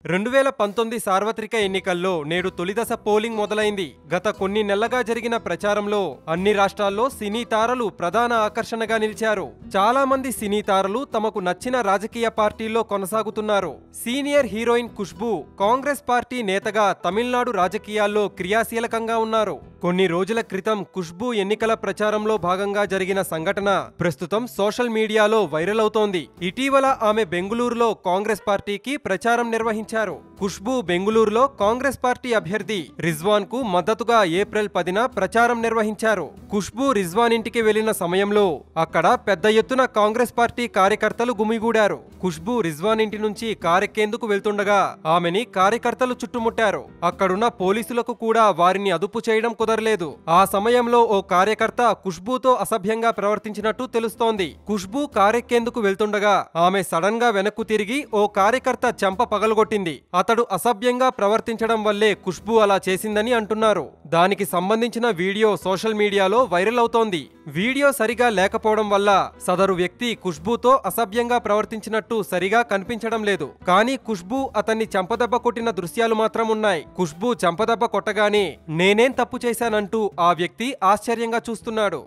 2019 సార్వత్రిక ఎన్నికల్లో నేడు తొలిదశ పోలింగ్ మొదలైంది. గత కొన్ని నెలలుగా జరిగిన ప్రచారంలో అన్ని రాష్ట్రాల్లో సినీ తారలు ప్రధాన ఆకర్షణగా నిలిచారు. చాలా మంది సినీ తారలు తమకు నచ్చిన రాజకీయ పార్టీల్లో కొనసాగుతున్నారు. Senior heroine Khushbu Congress party నేతగా తమిళనాడు రాజకీయాల్లో క్రియాశీలకంగా ఉన్నారు. కొన్ని రోజుల క్రితం ఖుష్బూ ఎన్నికల ప్రచారంలో భాగంగా జరిగిన సంఘటన ప్రస్తుతం సోషల్ మీడియాలో వైరల్ అవుతోంది. ఇటీవల ఆమె బెంగుళూరులో కాంగ్రెస్ పార్టీకి ప్రచారం నిర్వహించారు. ఖుష్బూ బెంగుళూరులో కాంగ్రెస్ పార్టీ అభ్యర్థి రిజ్వాన్ కు మద్దతుగా ఏప్రిల్ 10న ప్రచారం నిర్వహించారు. ఖుష్బూ రిజ్వాన్ ఇంటికి వెళ్లిన సమయంలో అక్కడ పెద్ద ఎత్తున కాంగ్రెస్ పార్టీ కార్యకర్తలు గుమిగూడారు. ఖుష్బూ రిజ్వాన్ ఇంటి నుంచి కారెక్కేందుకు వెళ్తుండగా ఆమెని కార్యకర్తలు చుట్టుముట్టారు. అక్కడున్న పోలీసులకు కూడా వారిని అదుపు చేయడం కుదరలేదు. ఆ సమయంలో ఓ కార్యకర్త ఖుష్బూతో అసభ్యంగా ప్రవర్తించినట్టు తెలుస్తోంది. ఖుష్బూ కారెక్కేందుకు వెళ్తుండగా ఆమె సడన్ గా వెనక్కు తిరిగి ఓ కార్యకర్త చెంప పగలగొట్టింది. అతడు అసభ్యంగా ప్రవర్తించడం వల్లే ఖుష్బూ అలా చేసిందని అంటున్నారు. దానికి సంబంధించిన వీడియో సోషల్ మీడియాలో వైరల్ అవుతోంది. వీడియో సరిగా లేకపోవడం వల్ల సదరు వ్యక్తి ఖుష్బూతో అసభ్యంగా ప్రవర్తించినట్టు సరిగా కనిపించడం లేదు. కానీ ఖుష్బూ అతన్ని చెంపదెబ్బ కొట్టిన దృశ్యాలు మాత్రం ఉన్నాయి. ఖుష్బూ చెంపదెబ్బ కొట్టగానే నేనేం తప్పు చేశానంటూ ఆ వ్యక్తి ఆశ్చర్యంగా చూస్తున్నాడు.